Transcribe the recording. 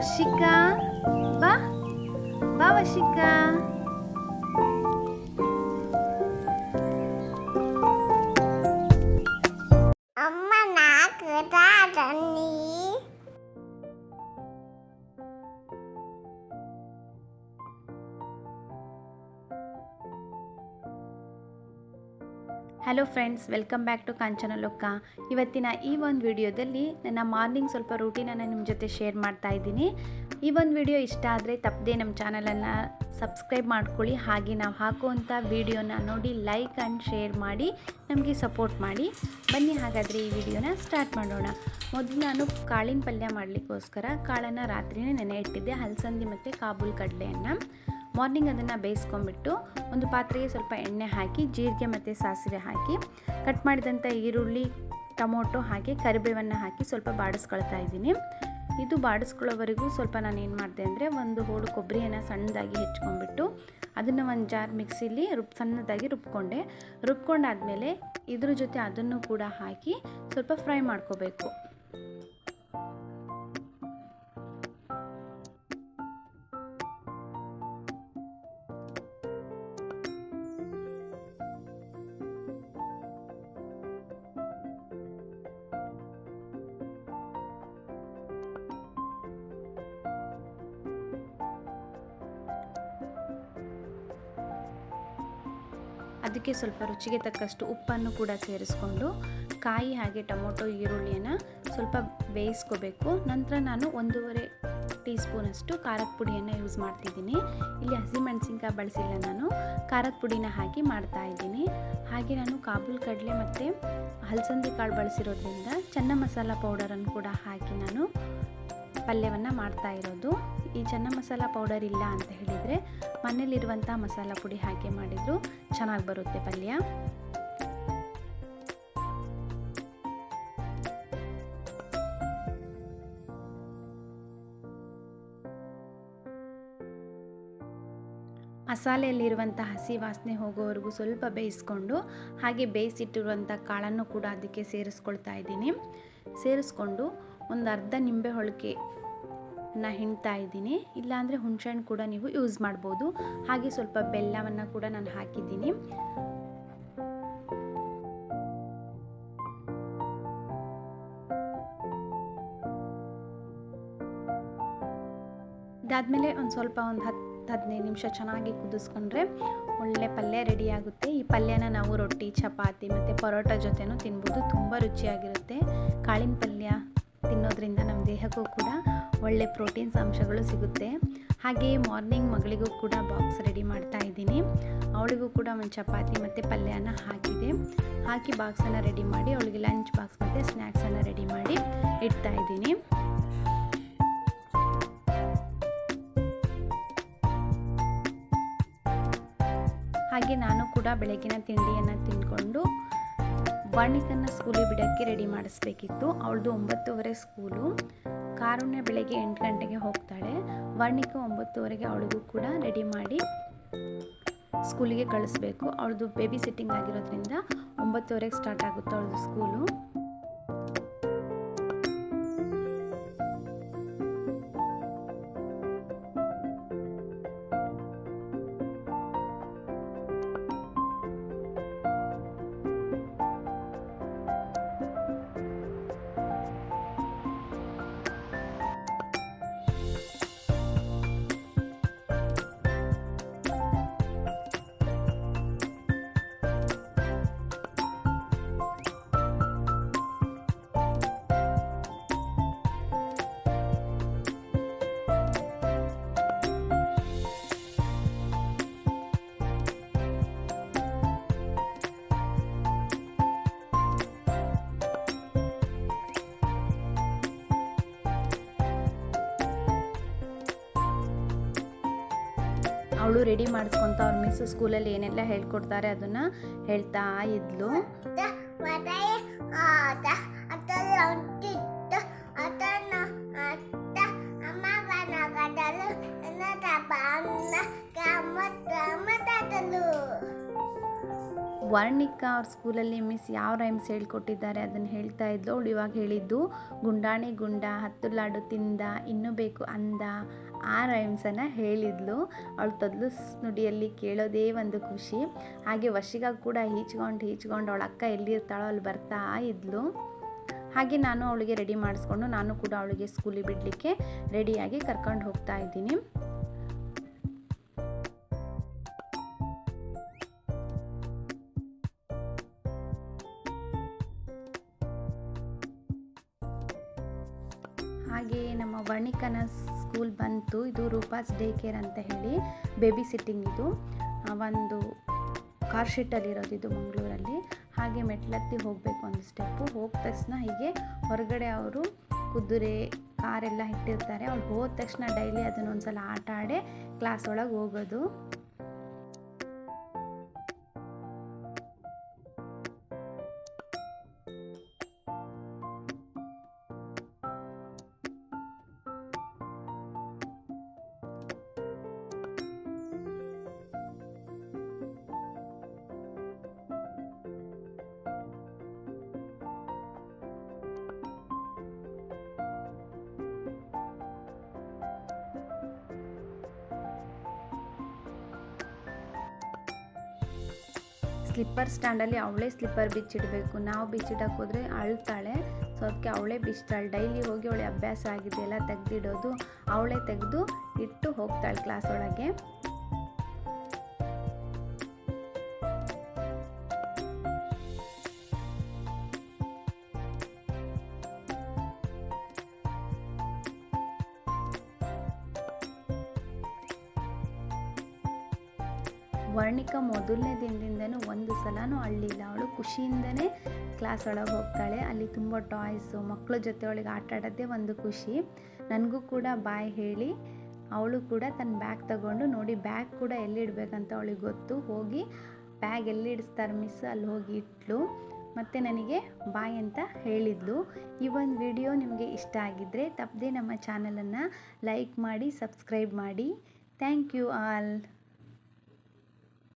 ವರ್ಷಿಕಾ ಬಾ ಬಾ ವರ್ಷಿಕಾ. ಅಮ್ಮ ನಾಲ್ಕು ತನ್ನಿ. Hello friends, welcome back to Kanchana Loka. ಇವತ್ತಿನ ಈ ಒಂದು ವಿಡಿಯೋದಲ್ಲಿ ನನ್ನ ಮಾರ್ನಿಂಗ್ ಸ್ವಲ್ಪ ರೂಟೀನನ್ನು ನಿಮ್ಮ ಜೊತೆ ಶೇರ್ ಮಾಡ್ತಾ ಇದ್ದೀನಿ. ಈ ಒಂದು ವಿಡಿಯೋ ಇಷ್ಟ ಆದರೆ ತಪ್ಪದೆ ನಮ್ಮ ಚಾನಲನ್ನು ಸಬ್ಸ್ಕ್ರೈಬ್ ಮಾಡ್ಕೊಳ್ಳಿ. ಹಾಗೆ ನಾವು ಹಾಕುವಂಥ ವಿಡಿಯೋನ ನೋಡಿ ಲೈಕ್ ಆ್ಯಂಡ್ ಶೇರ್ ಮಾಡಿ ನಮಗೆ ಸಪೋರ್ಟ್ ಮಾಡಿ. ಬನ್ನಿ ಹಾಗಾದರೆ ಈ ವಿಡಿಯೋನ ಸ್ಟಾರ್ಟ್ ಮಾಡೋಣ. ಮೊದಲು ನಾನು ಕಾಳಿನ ಪಲ್ಯ ಮಾಡಲಿಕ್ಕೋಸ್ಕರ ಕಾಳನ್ನು ರಾತ್ರಿಯೇ ನೆನೆ ಇಟ್ಟಿದ್ದೆ, ಹಲಸಂದಿ ಮತ್ತು ಕಾಬೂಲ್ ಕಡಲೆಯನ್ನು. ಮಾರ್ನಿಂಗ್ ಅದನ್ನು ಬೇಯಿಸ್ಕೊಂಡ್ಬಿಟ್ಟು ಒಂದು ಪಾತ್ರೆಗೆ ಸ್ವಲ್ಪ ಎಣ್ಣೆ ಹಾಕಿ ಜೀರಿಗೆ ಮತ್ತು ಸಾಸಿವೆ ಹಾಕಿ ಕಟ್ ಮಾಡಿದಂಥ ಈರುಳ್ಳಿ, ಟೊಮೊಟೊ ಹಾಗೆ ಕರಿಬೇವನ್ನು ಹಾಕಿ ಸ್ವಲ್ಪ ಬಾಡಿಸ್ಕೊಳ್ತಾ ಇದ್ದೀನಿ. ಇದು ಬಾಡಿಸ್ಕೊಳ್ಳೋವರೆಗೂ ಸ್ವಲ್ಪ ನಾನು ಏನು ಮಾಡಿದೆ ಅಂದರೆ ಒಂದು ಹೋಳು ಕೊಬ್ಬರಿಯನ್ನು ಸಣ್ಣದಾಗಿ ಹೆಚ್ಕೊಂಡ್ಬಿಟ್ಟು ಅದನ್ನು ಒಂದು ಜಾರ್ ಮಿಕ್ಸಿಲಿ ಸಣ್ಣದಾಗಿ ರುಬ್ಕೊಂಡಾದಮೇಲೆ ಇದ್ರ ಜೊತೆ ಅದನ್ನು ಕೂಡ ಹಾಕಿ ಸ್ವಲ್ಪ ಫ್ರೈ ಮಾಡ್ಕೋಬೇಕು. ಅದಕ್ಕೆ ಸ್ವಲ್ಪ ರುಚಿಗೆ ತಕ್ಕಷ್ಟು ಉಪ್ಪನ್ನು ಕೂಡ ಸೇರಿಸ್ಕೊಂಡು ಕಾಯಿ ಹಾಗೆ ಟೊಮೊಟೊ ಈರುಳ್ಳಿಯನ್ನು ಸ್ವಲ್ಪ ಬೇಯಿಸ್ಕೋಬೇಕು. ನಂತರ ನಾನು 1.5 ಟೀ ಸ್ಪೂನಷ್ಟು ಖಾರದ ಪುಡಿಯನ್ನು ಯೂಸ್ ಮಾಡ್ತಿದ್ದೀನಿ. ಇಲ್ಲಿ ಹಸಿಮೆಣಸಿನ್ಕಾಯಿ ಬಳಸಿಲ್ಲ, ನಾನು ಖಾರದ ಪುಡಿನ ಹಾಕಿ ಮಾಡ್ತಾ ಇದ್ದೀನಿ. ಹಾಗೆ ನಾನು ಕಾಬೂಲ್ ಕಡಲೆ ಮತ್ತು ಹಲಸಂದಿ ಕಾಳು ಬಳಸಿರೋದ್ರಿಂದ ಚೆನ್ನ ಮಸಾಲ ಪೌಡರನ್ನು ಕೂಡ ಹಾಕಿ ನಾನು ಪಲ್ಯವನ್ನು ಮಾಡ್ತಾ ಇರೋದು. ಈ ಚೆನ್ನ ಮಸಾಲ ಪೌಡರ್ ಇಲ್ಲ ಅಂತ ಹೇಳಿದರೆ ಮನೇಲಿರುವಂಥ ಮಸಾಲ ಪುಡಿ ಹಾಕಿ ಮಾಡಿದರೂ ಚೆನ್ನಾಗಿ ಬರುತ್ತೆ ಪಲ್ಯ. ಮಸಾಲೆಯಲ್ಲಿರುವಂಥ ಹಸಿ ವಾಸನೆ ಹೋಗೋವರೆಗೂ ಸ್ವಲ್ಪ ಬೇಯಿಸ್ಕೊಂಡು ಹಾಗೆ ಬೇಯಿಸಿಟ್ಟಿರುವಂಥ ಕಾಳನ್ನು ಕೂಡ ಅದಕ್ಕೆ ಸೇರಿಸ್ಕೊಳ್ತಾ ಇದ್ದೀನಿ. ಸೇರಿಸ್ಕೊಂಡು ಒಂದು ಅರ್ಧ ನಿಂಬೆ ಹೋಳಿಗೆನ ಹಿಂಡ್ತಾ ಇದ್ದೀನಿ. ಇಲ್ಲಾಂದರೆ ಹುಣಸೆಹಣ್ಣು ಕೂಡ ನೀವು ಯೂಸ್ ಮಾಡ್ಬೋದು. ಹಾಗೆ ಸ್ವಲ್ಪ ಬೆಲ್ಲವನ್ನು ಕೂಡ ನಾನು ಹಾಕಿದ್ದೀನಿ. ಇದಾದಮೇಲೆ ಒಂದು 10-15 ನಿಮಿಷ ಚೆನ್ನಾಗಿ ಕುದಿಸ್ಕೊಂಡ್ರೆ ಒಳ್ಳೆ ಪಲ್ಯ ರೆಡಿ ಆಗುತ್ತೆ. ಈ ಪಲ್ಯನ ನಾವು ರೊಟ್ಟಿ, ಚಪಾತಿ ಮತ್ತು ಪರೋಟ ಜೊತೆನೂ ತಿನ್ಬೋದು. ತುಂಬ ರುಚಿಯಾಗಿರುತ್ತೆ. ಕಾಳಿನ ಪಲ್ಯ ತಿನ್ನೋದ್ರಿಂದ ನಮ್ಮ ದೇಹಕ್ಕೂ ಕೂಡ ಒಳ್ಳೆ ಪ್ರೋಟೀನ್ಸ್ ಅಂಶಗಳು ಸಿಗುತ್ತೆ. ಹಾಗೆಯೇ ಮಾರ್ನಿಂಗ್ ಮಗಳಿಗೂ ಕೂಡ ಬಾಕ್ಸ್ ರೆಡಿ ಮಾಡ್ತಾ ಇದ್ದೀನಿ. ಅವಳಿಗೂ ಕೂಡ ಒಂದು ಚಪಾತಿ ಮತ್ತು ಪಲ್ಯನ ಹಾಕಿ ಬಾಕ್ಸನ್ನು ರೆಡಿ ಮಾಡಿ ಅವಳಿಗೆ ಲಂಚ್ ಬಾಕ್ಸ್ ಮತ್ತು ಸ್ನ್ಯಾಕ್ಸನ್ನು ರೆಡಿ ಮಾಡಿ ಇಡ್ತಾ ಇದ್ದೀನಿ. ಹಾಗೆ ನಾನು ಕೂಡ ಬೆಳಗಿನ ತಿಂಡಿಯನ್ನು ತಿಂದ್ಕೊಂಡು ವರ್ಣಿಕನ್ನು ಸ್ಕೂಲಿಗೆ ಬಿಡೋಕ್ಕೆ ರೆಡಿ ಮಾಡಿಸ್ಬೇಕಿತ್ತು. ಅವಳದು 9:30 ಸ್ಕೂಲು. ಕಾರುಣ್ಯ ಬೆಳಗ್ಗೆ 8 ಗಂಟೆಗೆ ಹೋಗ್ತಾಳೆ. ವರ್ಣಿಕ 9:30ಗೆ ಅವಳಿಗೂ ಕೂಡ ರೆಡಿ ಮಾಡಿ ಸ್ಕೂಲಿಗೆ ಕಳಿಸ್ಬೇಕು. ಅವಳದು ಬೇಬಿ ಸಿಟ್ಟಿಂಗ್ ಆಗಿರೋದ್ರಿಂದ 9:30ಗೆ ಸ್ಟಾರ್ಟ್ ಆಗುತ್ತೆ ಅವಳದು ಸ್ಕೂಲು. ಅವಳು ರೆಡಿ ಮಾಡಿಸ್ಕೊಂತ ಅವ್ರ ಮಿಸ್ ಸ್ಕೂಲಲ್ಲಿ ಏನೆಲ್ಲ ಹೇಳ್ಕೊಡ್ತಾರೆ ಅದನ್ನು ಹೇಳ್ತಾ ಇದ್ಲು. ವರ್ಣಿಕಾ ಅವ್ರ ಸ್ಕೂಲಲ್ಲಿ ಮಿಸ್ ಯಾವ ರೈಮ್ಸ್ ಹೇಳ್ಕೊಟ್ಟಿದ್ದಾರೆ ಅದನ್ನು ಹೇಳ್ತಾ ಇದ್ಲು. ಅವಳು ಇವಾಗ ಹೇಳಿದ್ದು ಗುಂಡಾಣಿ ಗುಂಡ 10 ಲಾಡು ತಿಂದ ಇನ್ನೂ ಬೇಕು ಅಂದ, ಆ ರೈಮ್ಸನ್ನು ಹೇಳಿದ್ಲು. ಅವಳು ತೊದಲು ನುಡಿಯಲ್ಲಿ ಕೇಳೋದೇ ಒಂದು ಖುಷಿ. ಹಾಗೆ ವರ್ಷಿಗ ಕೂಡ ಹೀಚ್ಕೊಂಡು ಅವಳ ಅಕ್ಕ ಎಲ್ಲಿರ್ತಾಳೋ ಅಲ್ಲಿ ಬರ್ತಾ ಇದ್ಲು. ಹಾಗೆ ನಾನು ಅವಳಿಗೆ ರೆಡಿ ಮಾಡಿಸ್ಕೊಂಡು ನಾನು ಕೂಡ ಅವಳಿಗೆ ಸ್ಕೂಲಿಗೆ ಬಿಡಲಿಕ್ಕೆ ರೆಡಿಯಾಗಿ ಕರ್ಕೊಂಡು ಹೋಗ್ತಾ ಇದ್ದೀನಿ. ಹಾಗೆ ನಮ್ಮ ವರ್ಣಿಕನ ಸ್ಕೂಲ್ ಬಂತು. ಇದು ರೂಪಾಸ್ ಡೇ ಕೇರ್ ಅಂತ ಹೇಳಿ ಬೇಬಿ ಸಿಟ್ಟಿಂಗ್. ಇದು ಒಂದು ಕಾರ್ ಶೀಟಲ್ಲಿರೋದು, ಇದು ಮಂಗಳೂರಲ್ಲಿ. ಹಾಗೆ ಮೆಟ್ಲತ್ತಿ ಹೋಗಬೇಕು ಒಂದು ಸ್ಟೆಪ್ಪು. ಹೋದ ತಕ್ಷಣ ಹೀಗೆ ಹೊರಗಡೆ ಅವರು ಕುದುರೆ ಕಾರೆಲ್ಲ ಇಟ್ಟಿರ್ತಾರೆ. ಅವ್ಳು ಹೋದ ತಕ್ಷಣ ಡೈಲಿ ಅದನ್ನೊಂದು ಸಲ ಆಟ ಆಡಿ ಕ್ಲಾಸ್ ಒಳಗೆ ಹೋಗೋದು. ಸ್ಲಿಪ್ಪರ್ ಸ್ಟ್ಯಾಂಡಲ್ಲಿ ಅವಳೇ ಸ್ಲಿಪ್ಪರ್ ಬಿಚ್ಚಿಡಬೇಕು. ನಾವು ಬಿಚ್ಚಿಡಕ್ಕೆ ಹೋದರೆ ಅಳ್ತಾಳೆ. ಸೊ ಅದಕ್ಕೆ ಅವಳೇ ಬಿಚ್ತಾಳೆ. ಡೈಲಿ ಹೋಗಿ ಅವಳೆ ಅಭ್ಯಾಸ ಆಗಿದೆ ಎಲ್ಲ ತೆಗೆದಿಡೋದು. ಅವಳೇ ತೆಗೆದು ಇಟ್ಟು ಹೋಗ್ತಾಳೆ ಕ್ಲಾಸ್ ಒಳಗೆ. ವರ್ಣಿಕಾ ಮೊದಲನೇ ದಿನದಿಂದನೂ ಒಂದು ಸಲನೂ ಅಳ್ಳಿಲ್ಲ. ಅವಳು ಖುಷಿಯಿಂದನೇ ಕ್ಲಾಸ್ ಒಳಗೆ ಹೋಗ್ತಾಳೆ. ಅಲ್ಲಿ ತುಂಬ ಟಾಯ್ಸು, ಮಕ್ಕಳ ಜೊತೆ ಅವಳಿಗೆ ಆಟ ಆಡೋದೇ ಒಂದು ಖುಷಿ. ನನಗೂ ಕೂಡ ಬಾಯ್ ಹೇಳಿ ಅವಳು ಕೂಡ ತನ್ನ ಬ್ಯಾಗ್ ತಗೊಂಡು ನೋಡಿ, ಬ್ಯಾಗ್ ಕೂಡ ಎಲ್ಲಿಡಬೇಕಂತ ಅವಳಿಗೆ ಗೊತ್ತು. ಹೋಗಿ ಬ್ಯಾಗ್ ಎಲ್ಲಿಡಿಸ್ತಾರೆ ಮಿಸ್ ಅಲ್ಲಿ ಹೋಗಿ ಇಟ್ಲು. ಮತ್ತು ನನಗೆ ಬಾಯ್ ಅಂತ ಹೇಳಿದ್ಲು. ಈ ಒಂದು ವಿಡಿಯೋ ನಿಮಗೆ ಇಷ್ಟ ಆಗಿದ್ದರೆ ತಪ್ಪದೆ ನಮ್ಮ ಚಾನಲನ್ನು ಲೈಕ್ ಮಾಡಿ, ಸಬ್ಸ್ಕ್ರೈಬ್ ಮಾಡಿ. Thank you all.